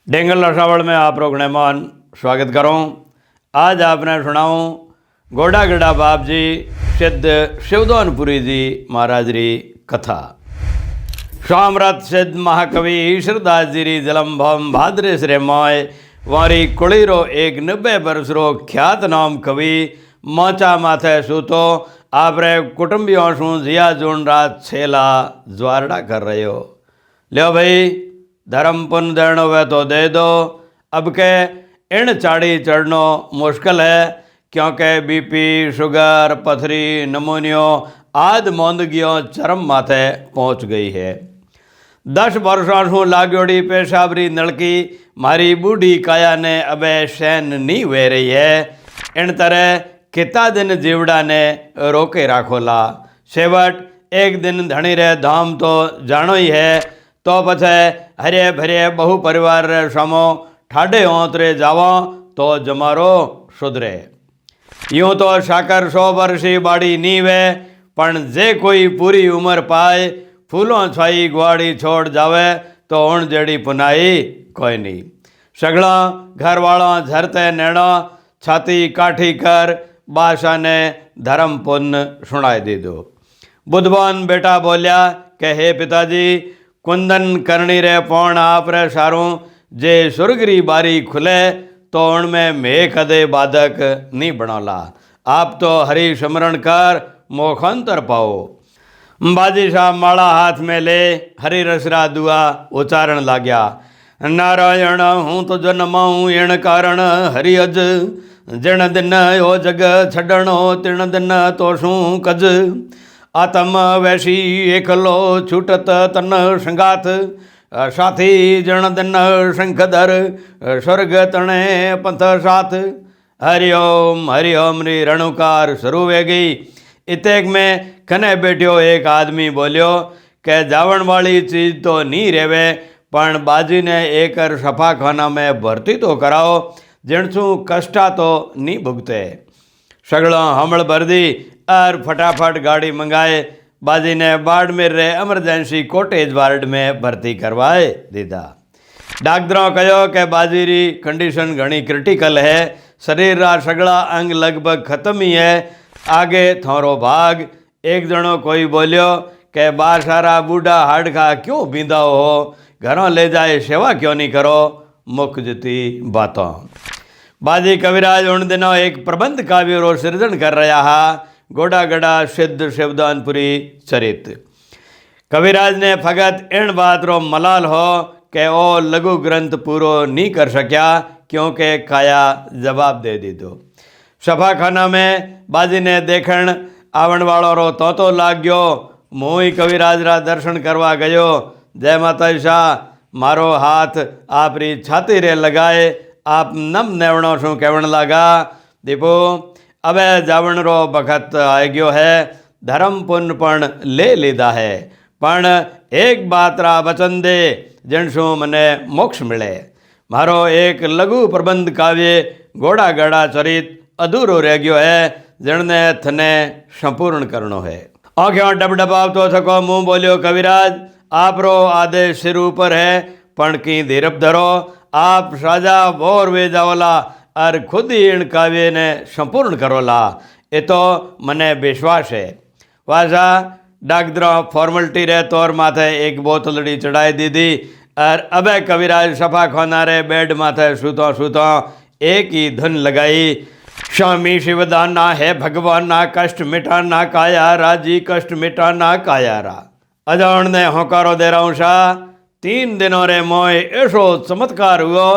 Dangle रसावल में आप लोग मान स्वागत करूं। आज आपने सुनाऊं गोड़ा गड़ा बाप जी सिद्ध शिवदानपुरी जी महाराज री कथा। स्वामरत सिद्ध महाकवि ईश्वरदास जी री जलम भम भाद्रे श्रे माय वारी कुड़ीरो एक 90 वर्ष रो ख्यात नाम कवि मोचा माथे सूतो आपरे कुटुंबियों शू जिया जून रात छेला ज्वारड़ा कर रहे हो। लो भाई धर्म पुण्य देनो वे तो दे दो। अब के इन चाड़ी चढ़नो मुश्किल है क्योंकि बीपी शुगर पथरी नमूनियो आदि मौंदगियों चरम माथे पहुँच गई है। 10 वर्षों से लागोड़ी पेशाबरी नलकी मारी बूढ़ी काया ने अबे शैन नहीं वे रही है। इन तरह कितना दिन जीवड़ा ने रोके राखोला। सेवट एक दिन धनी रे धाम तो जानो ही है तो पछे हरे भरे बहु परिवार रे समो ठाडे ओतरे जावो तो जमारो सुधरे। यूँ तो शाकर 100 वर्षी बाड़ी नी वे पण जे कोई पूरी उम्र पाए फूलों छाई गुआड़ी छोड़ जावे तो उन जड़ी पुनाई कोई नहीं। सगड़ा घर वालों झरते नैणो छाती काठी कर बादशाह ने धर्म पुण्य सुनाई दी दो। बुद्धवान बेटा बोलिया के हे पिताजी कुंदन करनी रे पौन आप रे सारूं जे सुरगरी बारी खुले तो उनमें मैं कदे बाधक नहीं बनौला। आप तो हरि स्मरण कर मोखंतर पाओ। बाजी साहब माला हाथ में ले हरि रसरा दुआ उच्चारण लाग्या। नारायण हूँ तो जन्माऊँ एण कारण हरि अज जिण दिन ओ जग छड़नो तिण दिन तो शू कज आत्म वैसी एकलो छूटत तन संगात साथी जन दिन शंखधर स्वर्ग तणे पंथ साथ। हरिओम री रणुकार शुरू वे गई। इतेक में कने बैठ्यो एक आदमी बोलियो के जावन वाली चीज तो नहीं रेवे पण बाजी ने एक सफा खाना में भर्ती तो कराओ जिणसू कष्टा तो नहीं भुगते। सगड़ा हमल भर दी और फटाफट गाड़ी मंगाए बाजी ने बाड़मेर रे एमरजेंसी कॉटेज वार्ड में भर्ती करवाए दीदा। डॉक्टरों कहो कि बाजी री कंडीशन घनी क्रिटिकल है। शरीर रा सगड़ा अंग लगभग खत्म ही है। आगे थोरो भाग। एक जनो कोई बोलियो कि बार सारा बूढ़ा हाड़का क्यों बींदा हो घरों ले जाए सेवा क्यों नहीं करो। मुख जती बातों बाजी कविराज उन दिनों एक प्रबंध काव्य रो सृजन कर रहा हा गोड़ा गड़ा सिद्ध शिवदानपुरी चरित। कविराज ने फगत इन बात रो मलाल हो कि ओ लघु ग्रंथ पूरो नहीं कर सक्या क्योंकि काया जवाब दे दी दो। सभा खाना में बाजी ने देखण आवण वालों रो तो लाग गयो। मुई कविराज रा दर्शन करवा गयो। जय माता शाह मारो हाथ आप री छाती रे लगाए आप नम नेवणो शू कहण लगा दीपो अबे जावण रो बखत आ गयो है। धर्म पुण्य पण ले लीधा है पण एक बात रा वचन दे जिनसू मने मोक्ष मिले। मारो एक लघु प्रबंध काव्य गोड़ा गड़ा चरित अधूरो रह गयो है जिनने थने संपूर्ण करनो है। आँखों डबडबाव तो थको मुँह बोलियो कविराज आप रो आदेश सिर ऊपर है पण की धीरप धरो आप साजा बोर वे जाओला और खुद ही इन काव्य ने संपूर्ण करोला। ये तो मने विश्वास है। वाजा डॉक्टरों फॉर्मलिटी रे तौर माथे एक बोतलड़ी चढ़ाई दी थी और अबे कविराज सफा खाना रे बेड माथे सूतो सूतो एक ही धुन लगाई। स्वामी शिवदाना है भगवाना कष्ट मिटाना काया राजी कष्ट मिटाना काया रा। अजान ने होकारो दे रहा हूँ शाह 3 दिनों रे मोए ऐसो चमत्कार हुआ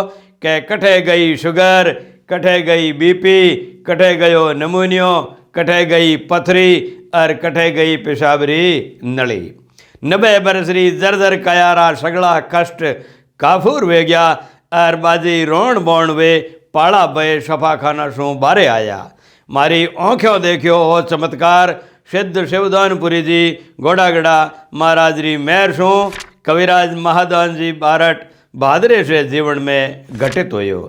कि कटे गई शुगर कटे गई बीपी कटे गयो नमूनियो कटे गई पथरी और कटे गई पेशाबरी नली। 90 बरसरी जर कायारा सगड़ा कष्ट काफूर वे गया और बाजी रोण बोण वे पाड़ा बे सफा खाना शू बारे आया। मारी आँखों देखियो हो चमत्कार सिद्ध शिवदानपुरी जी गोड़ागड़ा महाराज री मेहर शू कविराज महादान जी बारट भादरे से जीवन में घटित होयो।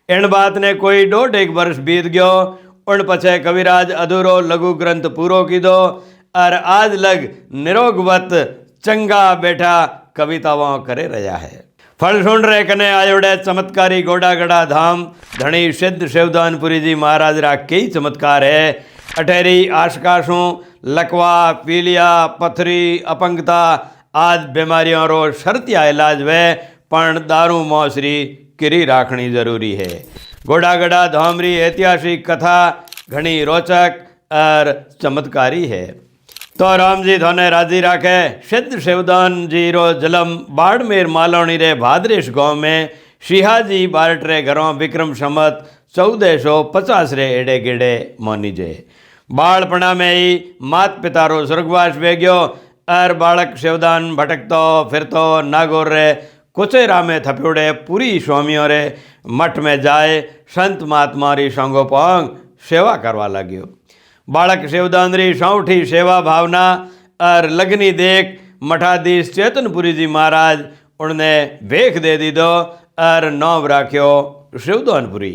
इन बात ने कोई 1.5 वर्ष बीत गयो। उन पछे कविराज अधूरो लघु ग्रंथ पूरो कीधो और आज लग निरोगवत चंगा बैठा कविताओं करे रहा है। फलसुंडरे कने आयोड़े चमत्कारी गोडागड़ा धाम धनी सिद्ध शिवदानपुरी जी महाराज रा कई चमत्कार है। अठेरी आशकाशों लकवा पीलिया पथरी अपंगता आदि बीमारियों रो शर्तिया इलाज वे पण दारू मौसरी किरी राखनी जरूरी है। गोडागड़ा धाम री ऐतिहासिक कथा घनी रोचक और चमत्कारी है। तो राम जी थोने राजी राखे। सिद्ध शिवदान जी रो जन्म बाड़मेर मालोनी रे भादरेश गांव में शिहाजी बारटरे घरों विक्रम संमत 1450 रे एड़े गेड़े मोनीजे। बालपणा में ही मात पिता रो स्वर्गवास वेग्यो और बालक शिवदान भटकतो फिरतो नागौर रे कुचेरा में थप्योड़े पूरी स्वामियों रे मठ में जाए संत महात्मा री संगोपांग सेवा करवा लाग्यो। बालक शिवदान री सौठी सेवा भावना और लगनी देख मठाधीश चेतनपुरी जी महाराज उनने वेख दे दीदो और नाम राख्यो शिवदानपुरी।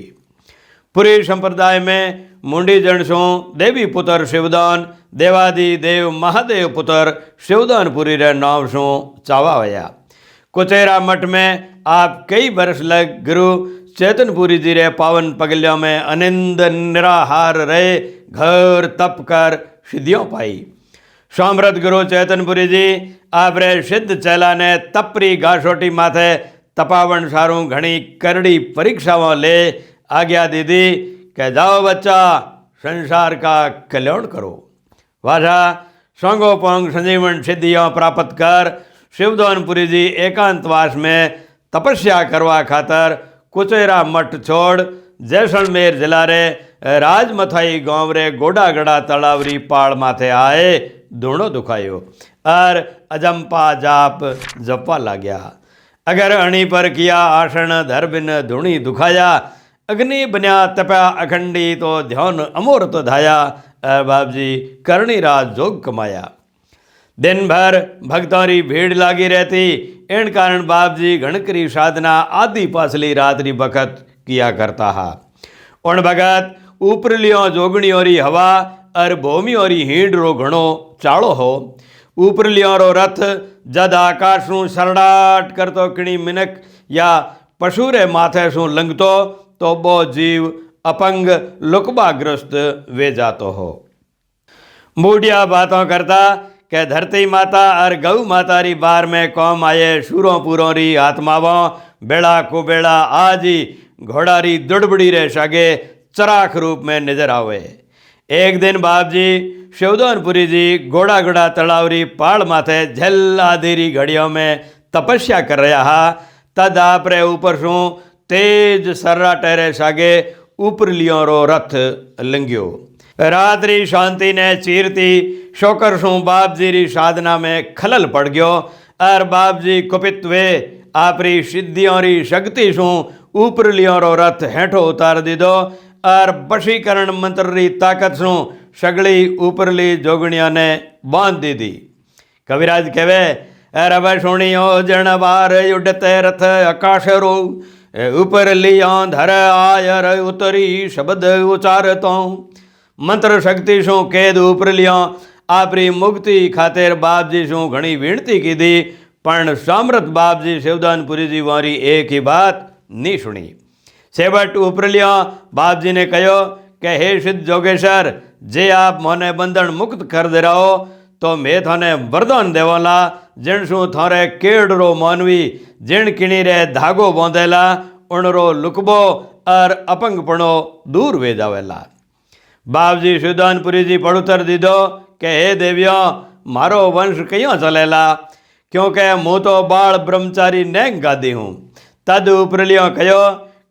पुरी संप्रदाय में मुंडी जनसों देवी पुत्र शिवदान देवादि देव महादेव पुत्र शिवदानपुरी रे नाम सो चावा होया। कुचेरा मठ में आप कई वर्ष लग गुरु चेतनपुरी जी रे पावन पगलियों में अनिंद निराहार रहे घर तप कर सिद्धियों पाई। सोमरथ गुरु चेतनपुरी जी आप रे सिद्ध चेला ने तपरी गासोटी माथे तपावन सारू घनी करड़ी परीक्षाओं ले आज्ञा दीदी के जाओ बच्चा संसार का कल्याण करो। वाजा संगोपंग संजीवन सिद्धियों प्राप्त कर शिवदानपुरी जी एकांतवास में तपस्या करवा खातर कुचेरा मठ छोड़ जैसलमेर जिला रे राजमथाई गांव रे गोडागड़ा तलावरी पाड़ माथे आए दोनों दुखायो और अजंपा जाप जपा लाग्या। अगर अणी पर किया आसन धर बिन धुणी दुखाया अग्नि बन्या तप्या अखंडी तो ध्यान अमोरत धाया और बाप जी करणी राज जोग कमाया। दिन भर भक्तों री भीड़ लागी रहती इन कारण बाप जी गणकरी साधना आदि पासली रात्रि बखत किया करता हा। उन भगत ऊपरलियों जोगणियों री हवा और भूमियों री हींड रो घणो चाड़ो हो। ऊपरलियों रो रथ जद आकाश सू सरडाट करतो किणी मिनक या पशु रे माथे सू लंघतो तो बो जीव अपंग लुकबाग्रस्त वे जातो हो। मूढ़िया बातों करता के धरती माता और गौ माता री बार में कौम आए शूरों पूरों री आत्मावों बेड़ा कुबेड़ा आज ही घोड़ा री दुड़बड़ी रे सागे चराख रूप में नजर आवे। एक दिन बाप जी शिवदानपुरी जी गोड़ागड़ा तलावरी पहाड़ माथे झल आधेरी घड़ियों में तपस्या कर रहा हा। तद आप रे ऊपर सू तेज सर्रा टहरे सागे ऊपर लियों रो रथ लंघ्यो। रात्रि शांति ने चीरती शोकर सू बाप जी री साधना में खलल पड़ गयो और बाप जी कुपित वे आपरी सिद्धियों री शक्ति सू ऊपर लियों रो रथ हेठो उतार दीदो और बशीकरण मंत्र री ताकत सू सगड़ी ऊपरली जोगणिया ने बांध दी दी। कविराज कहवे रब सुनियो जन बार उड़ते रथ आकाश रो ऊपर लिया धर आयर उतरी शब्द उचारतो। मंत्र शक्ति शू कैद ऊपर लिया आपरी मुक्ति खातिर बाप जी शू घनी विनती की दी पण सामर्थ बाप जी शिवदानपुरी जी वारी एक ही बात नहीं सुनी। सेवट ऊपर लिया बाप जी ने कहो कि हे सिद्ध जोगेश्वर जे आप मोने बंधन मुक्त कर दे रहो तो मैं थाने वरदान देवाला जिन शू थारे केड़ रो मानवी जिन किणी रे धागो बांधेला उनरो लुकबो और अपंगपणो दूर वे जावेला। बाप जी शिवदानपुरी जी पड़ुतर दीदो कि हे देवियों मारो वंश क्यों चलेला क्योंकि मुँह तो बाल ब्रह्मचारी नैंग गादी हूँ। तद उपरलियों कहो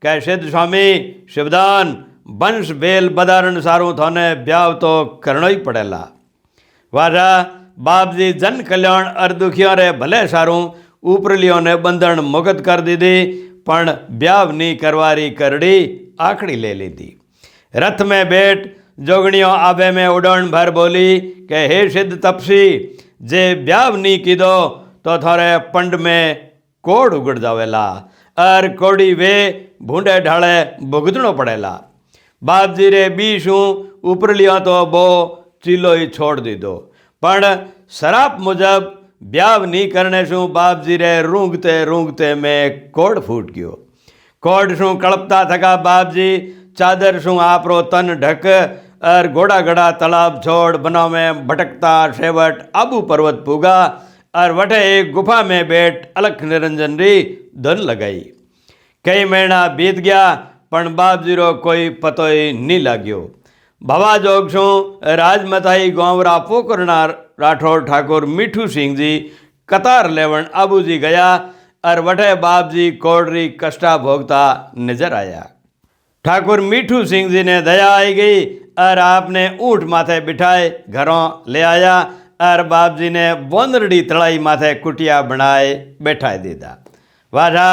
कि सिद्ध स्वामी शिवदान वंश बेल बदारण सारू थाने ब्याव तो करना ही पड़ेला। वाजा बाप जी जन कल्याण और दुखियों रे भले सारू ऊपरलियों ने बंधन मुक्त कर दी दी पण ब्याव नी करवारी करड़ी आखड़ी ले ली थी। रथ में बैठ जोगणियों आबे में उड़न भर बोली कि हे सिद्ध तपसी जे ब्याव नी कीधो तो थारे पंड में कोड़ उगड़ जावेला और कोड़ी वे भूंडे ढाले भुगतनो पड़ेला। बाप जी रे बीशू ऊपर लिया तो बो चीलो ही छोड़ दी दो पण शराप मुजब ब्याह नहीं करने शू बाप जी रे रूंगते रूंगते में कोड फूट गयो। कोड शू कड़पता थका बाप जी चादर शू आपरो तन ढक और घोड़ा गड़ा तालाब छोड़ बनाव में भटकता शेवट आबू पर्वत पूगा और वटे एक गुफा में बैठ अलख निरंजन री धन लगाई। कई महीना बीत गया पण बाप जी रो कोई पतो ही नहीं लाग्यो। भवा जोग शू राजमताई गांवरा पोकरना राठौड़ ठाकुर मीठू सिंह जी कतार लेवन आबू जी गया और वटे बाप जी कोडरी कष्टा भोगता नजर आया। ठाकुर मीठू सिंह जी ने दया आई गई और आपने ऊँट माथे बिठाए घरों ले आया और बाप जी ने बोंदरड़ी तड़ाई माथे कुटिया बनाए बैठा दीदा। वाजा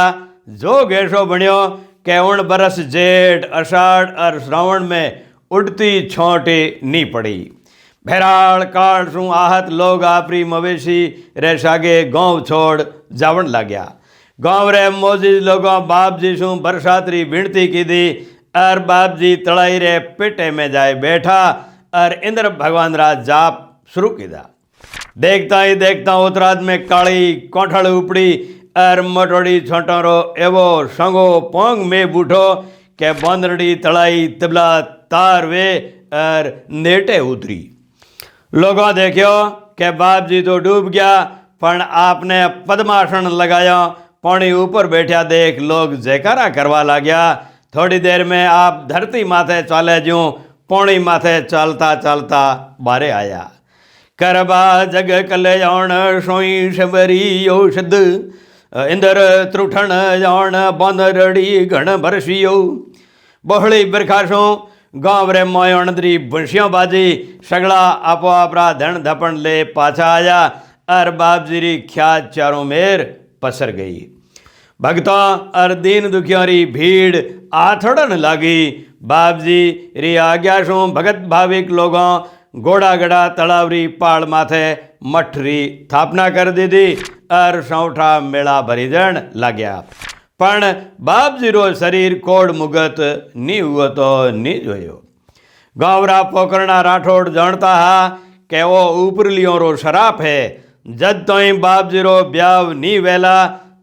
जो गेशो बनियो के उन बरस जेठ अषाढ़ और श्रावण में उड़ती छोटी नी पड़ी। भेराड़ काल शू आहत लोग आपरी मवेशी रे सागे गांव छोड़ जावन लाग्या। गांव रे मोजिज लोगों बाप जी शू बरसातरी विनती की दी और बाप जी तड़ाई रे पेटे में जाए बैठा और इंद्र भगवान रा जाप शुरू किया। देखता ही देखता उत्तराध में काली कोठड़ उपड़ी और मटोड़ी छोटोरो एवो संगो पोंग में बूठो के बंदरड़ी तड़ाई तबला तार वे और नेटे उतरी। लोगों देखियो के बाप जी तो डूब गया पण आपने पद्मासन लगाया पानी ऊपर बैठा देख लोग जयकारा करवा लाग्या। थोड़ी देर में आप धरती माथे चाले ज्यों पौणी माथे चालता चालता बारे आया। करबा जग कल्याण सोई शबरी औषध इंदर त्रुठन जान बंदरड़ी घण भरसियो। बहड़ी बिरखाशो गांव रे मोयणदरी बंशियों बाजी सगड़ा आपो आपरा धन धपन ले पाछा आया और बाप जी री ख्यात चारों मेर पसर गई। भक्तों और दीन दुखियों री भीड़ आथड़न लागी। बाप जी री आज्ञा शू भगत भाविक लोगों घोड़ा गड़ा तड़ावरी पाड़ माथे मठ री स्थापना कर दी थी और सौठा मेला भरीजन लाग्या। पण बाप जी रो शरीर कोड मुगत नी हुआ तो नी जोयो। गांवरा पोकरना राठौड़ जानता हा के वो उपरलियों रो शराप है। जद तोई बाप जी रो ब्याव नी वेला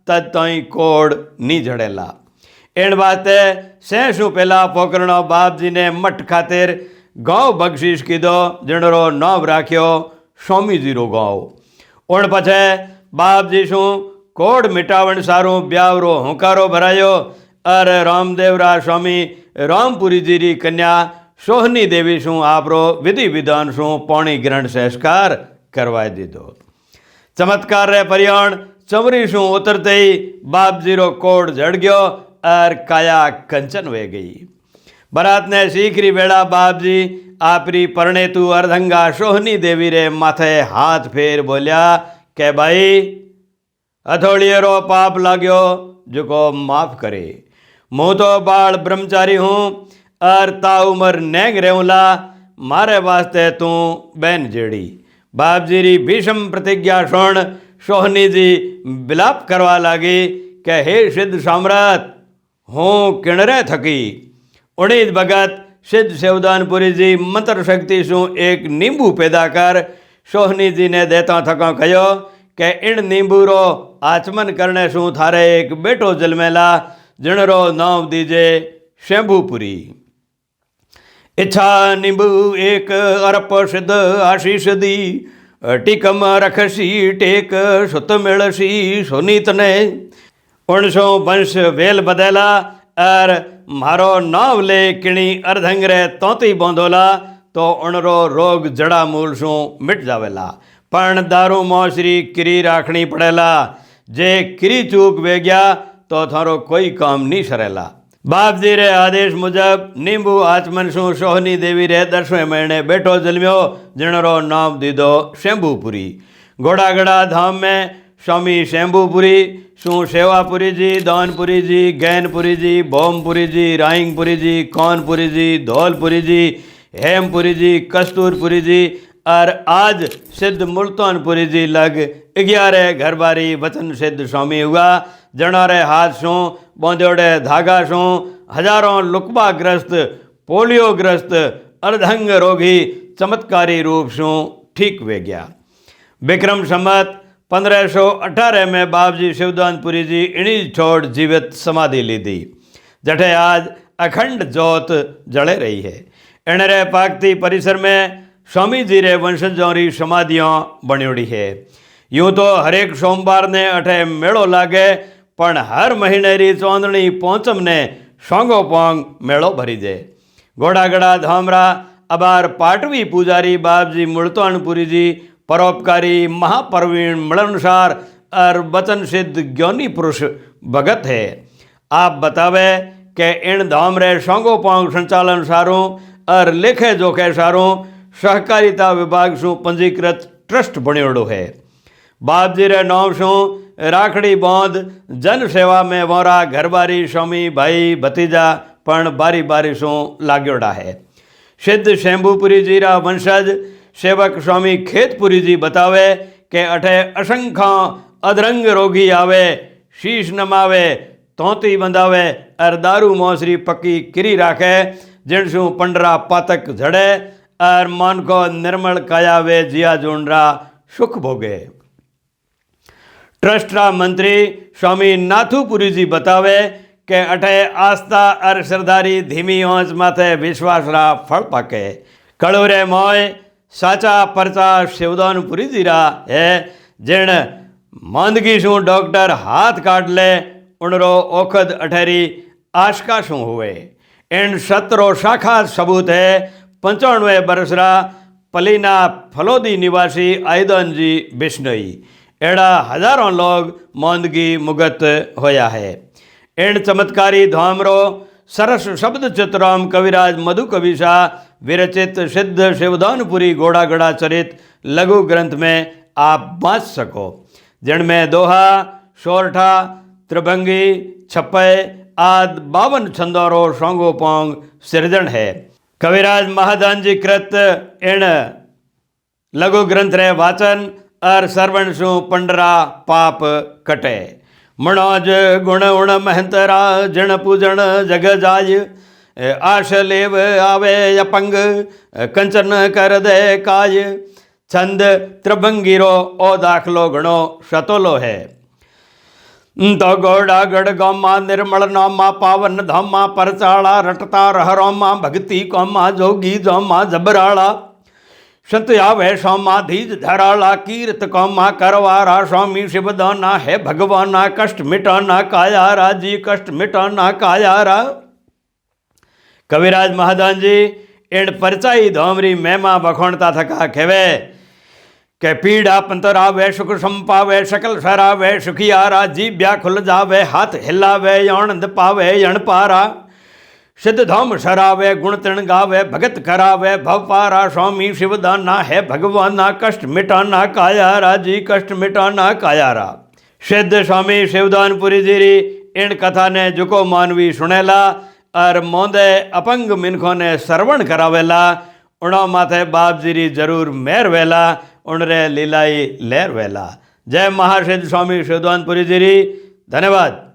तद तोई कोड नी जड़ेला। एण बाते सेशु पहला पोकरणो बाप जी ने मठ खातिर गांव बख्शीश कीधो जिणरो नाम राख्यो स्वामी जी रो गांव। उन पछे बाप जी शू कोड मिटावण सारू ब्याव रो हुंकारो भरायो और रामदेवरा स्वामी रामपुरी जी री कन्या सोहनी देवी शू आपरो विधि विधान शू पौणी ग्रहण संस्कार करवाई दीधो। चमत्कार रे परियाण चमरी शू उतरते ही बाप जी रो कोड जड़ गयो और काया कंचन वे गई। बरात ने सीखरी बेड़ा बाप जी आपरी परणेतु अर्धंगा सोहनी देवी रे माथे हाथ फेर बोलिया के भाई हथोड़िये रो पाप लाग्यो जो माफ करे। मुँह तो बाल ब्रह्मचारी हूँ और ता उमर नेंग रेवला मारे वास्ते तू बैन जेड़ी। बाप जी री भीषम प्रतिज्ञा सुन सोहनी जी बिलाप करवा लागी के हे सिद्ध सम्राट हूँ किणरे थकी। उड़ीद भगत सिद्ध सेवदानपुरी जी मंत्र शक्ति शू एक नींबू पैदा कर सोहनी जी ने देता थको कहो के इन नींबू रो आचमन करने शू थारे एक बेटो जलमेला जिणरो नाम दीजे शंभूपुरी। इच्छा नींबू एक अरप सिद्ध आशीष दी टीकम रखसी टेक सुत मिलसी सोनीत ने। उनसो वंश वेल बदला और मारो नाव ले किणी अर्धंगरे तोती बोंधोला तो उनरो रोग जड़ा मूल शू मिट जावेला। पण दारू मौसरी किरी राखनी पड़ेला। जे किरी चूक वे गया तो थारो कोई काम नहीं सरेला। बाप जी रे आदेश मुजब नींबू आचमन शू सोहनी देवी रे 10वें महीने बेटो जन्म्यो जिणरो नाम दीधो शंभूपुरी। घोड़ागढ़ा धाम में स्वामी शंभूपुरी शू सेवापुरी जी दानपुरी जी गैनपुरी जी भोमपुरी जी राइंगपुरी जी कौनपुरी जी धौलपुरी जी हेमपुरी जी कस्तूरपुरी जी और आज सिद्ध मुल्तानपुरी जी लग 11 घरबारी वचन सिद्ध स्वामी हुआ। जनारे हाथ शू बोंदोड़े धागा शू हजारों लुकबाग्रस्त पोलियोग्रस्त अर्धंग रोगी चमत्कारी रूप शू ठीक वे गया। विक्रम संमत 1518 में बाबजी शिवदानपुरी जी इन्हीं छोड़ जीवित समाधि ली थी, जठे आज अखंड जोत जले रही है। एणरे पाकती परिसर में स्वामी जी रे वंशजों री समाधियों बणियोड़ी है। यूं तो हरेक सोमवार ने अठे मेड़ो लागे, पण हर महीने री चौंदणी पोंचम ने सोंगो पोंग मेड़ो भरी दे। घोड़ागड़ा धामरा अबार पाटवी पुजारी बाबजी मुल्तानपुरी जी परोपकारी महाप्रवीण मिलनसार और वचन सिद्ध ज्ञानी पुरुष भगत है। आप बतावे कि इन धाम रे सोंगो पोंग संचालन सारों और लेखे जोखे सारों सहकारिता विभाग शू पंजीकृत ट्रस्ट बणियोड़ो है। बाप जी रे नाम शू राखड़ी बांध जन सेवा में वोरा घरबारी स्वामी भाई भतीजा पण बारी बारी शू लाग्योड़ा है। सिद्ध शंभुपुरी जी रा वंशज सेवक स्वामी खेतपुरी जी बतावे कि अठे असंख्य अधरंग रोगी आवे, शीश नमावे, तोती बंधावे और दारू मौसरी पक्की किरी राखे, जिनसू पंडरा पातक झड़े और मन को निर्मल कायावे जिया जोनरा सुख भोगे। ट्रस्ट रा मंत्री स्वामी नाथुपुरी जी बतावे कि अठे आस्था और श्रद्धारी धीमी आंच माथे विश्वास रा फल पाके। कड़ोरे मोय साचा परचा शिवदानपुरी जी रा है, जिन मांदगी शू डॉक्टर हाथ काट ले उनरो ओखद अठेरी आशका शू हुए। इन 17 शाखा सबूत है 95 बरसरा पलीना फलोदी निवासी आयदन जी बिश्नोई। एड़ा हजारों लोग मांदगी मुगत होया है। इन चमत्कारी धामरो सरस शब्द चित्राम कविराज मधु कविशा विरचित सिद्ध शिवदानपुरी घोड़ागड़ा चरित लघु ग्रंथ में आप बाँच सको, जिनमें दोहा, सोरठा, त्रिभंगी, छप्पे आदि 52 छंदोरो सोंगो पोंग सृजन है। कविराज महादान जी कृत इन लघु ग्रंथ रे वाचन और श्रवण शू पंडरा पाप कटे। मनोज गुण उण महंतरा जन पूजन जग जाय, आश लेव आवे अपंग कंचन कर दे काय। छंद त्रिभंगीरो ओ दाखलो घणो सतोलो है। तो घोड़ागढ़ गौमा निर्मल नौमा पावन धामा परचाला रटता रहरोमा भक्ति कौमा जोगी जोमा जबराला। संत आवे सोमा धीज धराला कीर्त कौमा करवारा स्वामी शिवदाना है भगवाना कष्ट मिटाना कायारा जी कष्ट मिटाना कायारा। कविराज महादान जी इन परचाई धोमरी महिमा बखोणता थका खेवे के पीड़ा पंतरावे सुख संपावे सकल सरावे सुखियारा। जी ब्या खुल जावे हाथ हिलावे आनंद पावे यण पारा। सिद्ध धाम सरावे गुण तृण गावे भगत करावे भवपारा। स्वामी शिवदाना है भगवाना कष्ट मिटाना कायारा जी कष्ट मिटाना कायारा। सिद्ध स्वामी शिवदानपुरी जी री इन कथा ने जुको मानवी सुनेला और मोंदे अपंग मिनखों ने श्रवण करावेला, उणो माथे बाप जी री जरूर मेर वेला, उनरे लीलाई लेर वेला। जय महासिद्ध स्वामी शिवदानपुरी जी री। धन्यवाद।